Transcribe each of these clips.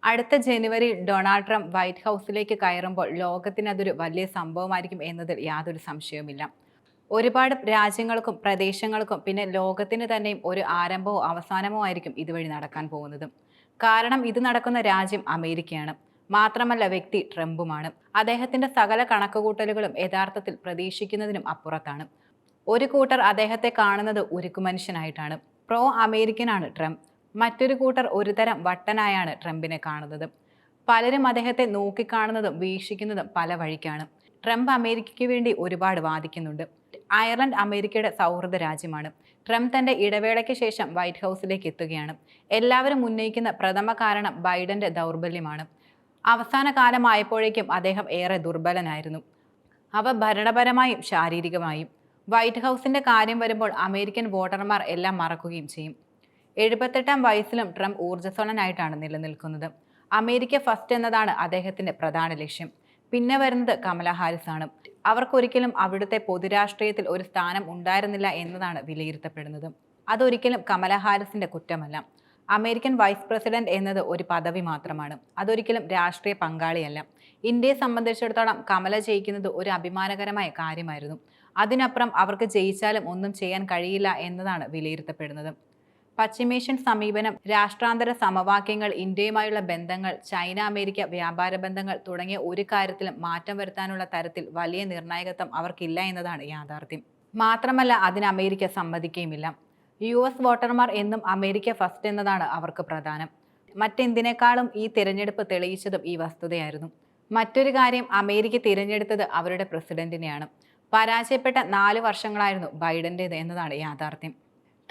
അടുത്ത ജനുവരിയിൽ Donald Trump white ഹൗസിലേക്ക് കയറുമ്പോൾ ലോകത്തിന് അതൊരു വലിയ സംഭവമായിരിക്കും എന്നതിൽ യാതൊരു സംശയവുമില്ല. ഒരുപാട് രാജ്യങ്ങൾക്കും പ്രദേശങ്ങൾക്കും പിന്നെ ലോകത്തിന് തന്നെയും ഒരു ആരംഭമോ അവസാനമോ ആയിരിക്കും ഇതുവഴി നടക്കാൻ പോകുന്നത്. കാരണം ഇത് നടക്കുന്ന രാജ്യം അമേരിക്കയാണ്. മാത്രമല്ല വ്യക്തി ട്രംപുമാണ്. അദ്ദേഹത്തിന്റെ സകല കണക്കുകൂട്ടലുകളും യഥാർത്ഥത്തിൽ പ്രതീക്ഷിക്കുന്നതിനും അപ്പുറത്താണ്. ഒരു കൂട്ടർ അദ്ദേഹത്തെ കാണുന്നത് ഉരുക്കുമനുഷ്യനായിട്ടാണ്. Pro അമേരിക്കനാണ് Trump. മറ്റൊരു കൂട്ടർ ഒരുതരം വട്ടനായാണ് ട്രംപിനെ കാണുന്നത്. പലരും അദ്ദേഹത്തെ നോക്കിക്കാണുന്നതും വീക്ഷിക്കുന്നതും പല വഴിക്കാണ്. ട്രംപ് അമേരിക്കയ്ക്ക് വേണ്ടി ഒരുപാട് വാദിക്കുന്നുണ്ട്. അയർലൻഡ് അമേരിക്കയുടെ സൗഹൃദ രാജ്യമാണ്. ട്രംപ് തന്റെ ഇടവേളയ്ക്ക് ശേഷം വൈറ്റ് ഹൗസിലേക്ക് എത്തുകയാണ്. എല്ലാവരും ഉന്നയിക്കുന്ന പ്രഥമ കാരണം ബൈഡന്റെ ദൗർബല്യമാണ്. അവസാന കാലമായപ്പോഴേക്കും അദ്ദേഹം ഏറെ ദുർബലനായിരുന്നു. അവ ഭരണപരമായും ശാരീരികമായും. വൈറ്റ് ഹൗസിന്റെ കാര്യം വരുമ്പോൾ അമേരിക്കൻ വോട്ടർമാർ എല്ലാം മറക്കുകയും ചെയ്യും. 78-ാം വയസ്സിലും ട്രംപ് ഊർജ്ജസ്വലനായിട്ടാണ് നിലനിൽക്കുന്നത്. അമേരിക്ക ഫസ്റ്റ് എന്നതാണ് അദ്ദേഹത്തിന്റെ പ്രധാന ലക്ഷ്യം. പിന്നെ വരുന്നത് കമല ഹാരിസ് ആണ്. അവർക്കൊരിക്കലും അവിടുത്തെ പൊതുരാഷ്ട്രീയത്തിൽ ഒരു സ്ഥാനം ഉണ്ടായിരുന്നില്ല എന്നതാണ് വിലയിരുത്തപ്പെടുന്നത്. അതൊരിക്കലും കമല ഹാരിസിന്റെ കുറ്റമല്ല. അമേരിക്കൻ വൈസ് പ്രസിഡന്റ് എന്നത് ഒരു പദവി മാത്രമാണ്. അതൊരിക്കലും രാഷ്ട്രീയ പങ്കാളിയല്ല. ഇന്ത്യയെ സംബന്ധിച്ചിടത്തോളം കമല ജയിക്കുന്നത് ഒരു അഭിമാനകരമായ കാര്യമായിരുന്നു. അതിനപ്പുറം അവർക്ക് ജയിച്ചാലും ഒന്നും ചെയ്യാൻ കഴിയില്ല എന്നതാണ് വിലയിരുത്തപ്പെടുന്നത്. പശ്ചിമേഷ്യൻ സമീപനം, രാഷ്ട്രാന്തര സമവാക്യങ്ങൾ, ഇന്ത്യയുമായുള്ള ബന്ധങ്ങൾ, ചൈന അമേരിക്ക വ്യാപാര ബന്ധങ്ങൾ തുടങ്ങിയ ഒരു കാര്യത്തിലും മാറ്റം വരുത്താനുള്ള തരത്തിൽ വലിയ നിർണായകത്വം അവർക്കില്ല എന്നതാണ് യാഥാർത്ഥ്യം. മാത്രമല്ല അതിന് അമേരിക്ക സമ്മതിക്കുകയുമില്ല. US വോട്ടർമാർ എന്നും അമേരിക്ക ഫസ്റ്റ് എന്നതാണ് അവർക്ക് പ്രധാനം. മറ്റെന്തിനേക്കാളും ഈ തിരഞ്ഞെടുപ്പ് തെളിയിച്ചതും ഈ വസ്തുതയായിരുന്നു. മറ്റൊരു കാര്യം, അമേരിക്ക തിരഞ്ഞെടുത്തത് അവരുടെ പ്രസിഡന്റിനെയാണ്. പരാജയപ്പെട്ട 4 വർഷങ്ങളായിരുന്നു ബൈഡന്റേത് എന്നതാണ് യാഥാർത്ഥ്യം.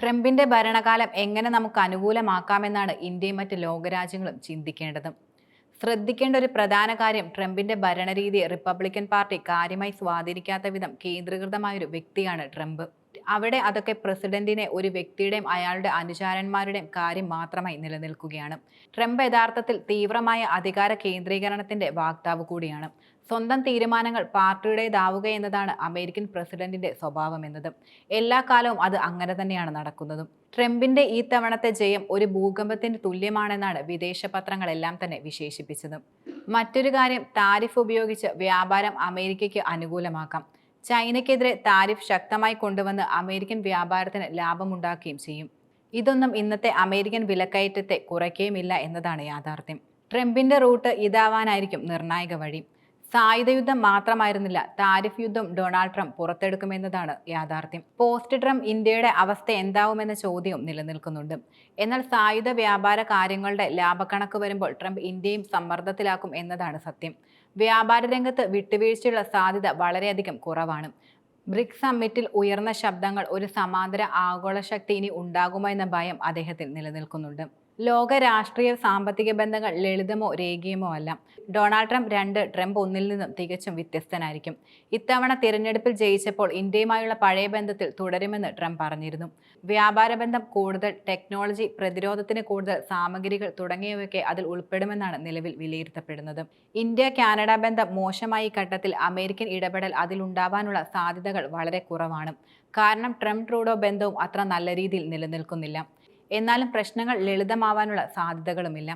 ട്രംപിന്റെ ഭരണകാലം എങ്ങനെ നമുക്ക് അനുകൂലമാക്കാമെന്നാണ് ഇന്ത്യയും മറ്റ് ലോകരാജ്യങ്ങളും ചിന്തിക്കേണ്ടത്. ശ്രദ്ധിക്കേണ്ട ഒരു പ്രധാന കാര്യം, ട്രംപിന്റെ ഭരണരീതിയെ റിപ്പബ്ലിക്കൻ പാർട്ടി കാര്യമായി സ്വാധീനിക്കാത്ത വിധം കേന്ദ്രീകൃതമായൊരു വ്യക്തിയാണ് ട്രംപ്. അവിടെ അതൊക്കെ പ്രസിഡന്റിനെ ഒരു വ്യക്തിയുടെയും അയാളുടെ അനുചാരന്മാരുടെയും കാര്യം മാത്രമായി നിലനിൽക്കുകയാണ്. ട്രംപ് യഥാർത്ഥത്തിൽ തീവ്രമായ അധികാര കേന്ദ്രീകരണത്തിന്റെ വാക്താവ് കൂടിയാണ്. സ്വന്തം തീരുമാനങ്ങൾ പാർട്ടിയുടേതാവുക എന്നതാണ് അമേരിക്കൻ പ്രസിഡന്റിന്റെ സ്വഭാവം എന്നത്. എല്ലാ കാലവും അത് അങ്ങനെ തന്നെയാണ് നടക്കുന്നതും. ട്രംപിന്റെ ഈ തവണത്തെ ജയം ഒരു ഭൂകമ്പത്തിന് തുല്യമാണെന്നാണ് വിദേശ പത്രങ്ങളെല്ലാം തന്നെ വിശേഷിപ്പിച്ചത്. മറ്റൊരു കാര്യം, താരിഫ് ഉപയോഗിച്ച് വ്യാപാരം അമേരിക്കയ്ക്ക് അനുകൂലമാക്കാം. ചൈനയ്ക്കെതിരെ താരിഫ് ശക്തമായി കൊണ്ടുവന്ന് അമേരിക്കൻ വ്യാപാരത്തിന് ലാഭമുണ്ടാക്കുകയും ചെയ്യും. ഇതൊന്നും ഇന്നത്തെ അമേരിക്കൻ വിലക്കയറ്റത്തെ കുറയ്ക്കുകയുമില്ല എന്നതാണ് യാഥാർത്ഥ്യം. ട്രംപിന്റെ റൂട്ട് ഇതാവാനായിരിക്കും നിർണായക വഴി. സായുധ യുദ്ധം മാത്രമായിരുന്നില്ല, താരിഫ് യുദ്ധം ഡൊണാൾഡ് ട്രംപ് പുറത്തെടുക്കുമെന്നതാണ് യാഥാർത്ഥ്യം. പോസ്റ്റ് ട്രംപ് ഇന്ത്യയുടെ അവസ്ഥ എന്താവുമെന്ന ചോദ്യവും നിലനിൽക്കുന്നുണ്ട്. എന്നാൽ സായുധ വ്യാപാര കാര്യങ്ങളുടെ ലാഭക്കണക്ക് വരുമ്പോൾ ട്രംപ് ഇന്ത്യയും സമ്മർദ്ദത്തിലാക്കും എന്നതാണ് സത്യം. വ്യാപാര രംഗത്ത് വിട്ടുവീഴ്ചയുള്ള സാധ്യത വളരെയധികം കുറവാണ്. ബ്രിക്സ് സമ്മിറ്റിൽ ഉയർന്ന ശബ്ദങ്ങൾ, ഒരു സമാന്തര ആഗോള ശക്തി ഇനി ഉണ്ടാകുമോ എന്ന ഭയം അദ്ദേഹത്തിൽ നിലനിൽക്കുന്നുണ്ട്. ലോക രാഷ്ട്രീയ സാമ്പത്തിക ബന്ധങ്ങൾ ലളിതമോ രേഖീയമോ അല്ല. ഡൊണാൾഡ് ട്രംപ് 2, ട്രംപ് 1-ൽ നിന്നും തികച്ചും വ്യത്യസ്തനായിരിക്കും. ഇത്തവണ തിരഞ്ഞെടുപ്പിൽ ജയിച്ചപ്പോൾ ഇന്ത്യയുമായുള്ള പഴയ ബന്ധത്തിൽ തുടരുമെന്ന് ട്രംപ് പറഞ്ഞിരുന്നു. വ്യാപാര ബന്ധം, കൂടുതൽ ടെക്നോളജി, പ്രതിരോധത്തിന് കൂടുതൽ സാമഗ്രികൾ തുടങ്ങിയവയൊക്കെ അതിൽ ഉൾപ്പെടുമെന്നാണ് നിലവിൽ വിലയിരുത്തപ്പെടുന്നത്. ഇന്ത്യ-കാനഡ ബന്ധം മോശമായ ഈ ഘട്ടത്തിൽ അമേരിക്കൻ ഇടപെടൽ അതിലുണ്ടാവാനുള്ള സാധ്യതകൾ വളരെ കുറവാണ്. കാരണം ട്രംപ് ട്രൂഡോ ബന്ധവും അത്ര നല്ല രീതിയിൽ നിലനിൽക്കുന്നില്ല. എന്നാലും പ്രശ്നങ്ങൾ ലളിതമാവാനുള്ള സാധ്യതകളുമില്ല.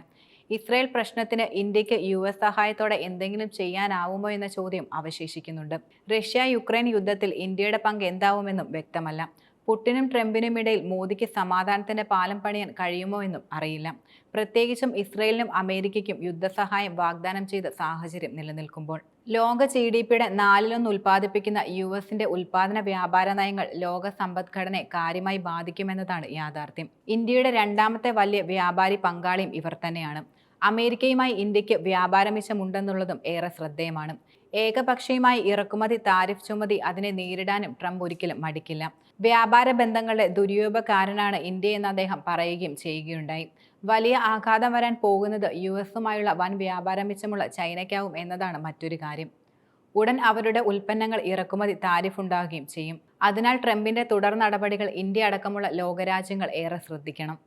ഇസ്രയേൽ പ്രശ്നത്തിന് ഇന്ത്യക്ക് US സഹായത്തോടെ എന്തെങ്കിലും ചെയ്യാനാവുമോ എന്ന ചോദ്യം അവശേഷിക്കുന്നുണ്ട്. റഷ്യ-യുക്രൈൻ യുദ്ധത്തിൽ ഇന്ത്യയുടെ പങ്ക് എന്താവുമെന്നും വ്യക്തമല്ല. പുടിനും ട്രംപിനുമിടയിൽ മോദിക്ക് സമാധാനത്തിന്റെ പാലം പണിയാൻ കഴിയുമോ എന്നും അറിയില്ല. പ്രത്യേകിച്ചും ഇസ്രയേലിനും അമേരിക്കയ്ക്കും യുദ്ധസഹായം വാഗ്ദാനം ചെയ്ത സാഹചര്യം നിലനിൽക്കുമ്പോൾ. ലോക GDPയുടെ 4-1 ഉൽപ്പാദിപ്പിക്കുന്ന USന്റെ ഉൽപാദന വ്യാപാര നയങ്ങൾ ലോക സമ്പദ്ഘടനയെ കാര്യമായി ബാധിക്കുമെന്നതാണ് യാഥാർത്ഥ്യം. ഇന്ത്യയുടെ 2ാമത്തെ വലിയ വ്യാപാരി പങ്കാളിയും ഇവർ തന്നെയാണ്. അമേരിക്കയുമായി ഇന്ത്യക്ക് വ്യാപാരമിച്ചമുണ്ടെന്നുള്ളതും ഏറെ ശ്രദ്ധേയമാണ്. ഏകപക്ഷീയമായി ഇറക്കുമതി താരിഫ് ചുമതി അതിനെ നേരിടാനും ട്രംപ് ഒരിക്കലും മടിക്കില്ല. വ്യാപാര ബന്ധങ്ങളുടെ ദുരുപയോഗക്കാരനാണ് ഇന്ത്യ എന്ന് അദ്ദേഹം പറയുകയും ചെയ്യുകയുണ്ടായി. വലിയ ആഘാതം വരാൻ പോകുന്നത് USുമായുള്ള വൻ വ്യാപാര മിച്ചമുള്ള ചൈനയ്ക്കാവും എന്നതാണ് മറ്റൊരു കാര്യം. ഉടൻ അവരുടെ ഉൽപ്പന്നങ്ങൾ ഇറക്കുമതി താരിഫ് ഉണ്ടാവുകയും ചെയ്യും. അതിനാൽ ട്രംപിന്റെ തുടർ നടപടികൾ ഇന്ത്യ അടക്കമുള്ള ലോകരാജ്യങ്ങൾ ഏറെ ശ്രദ്ധിക്കണം.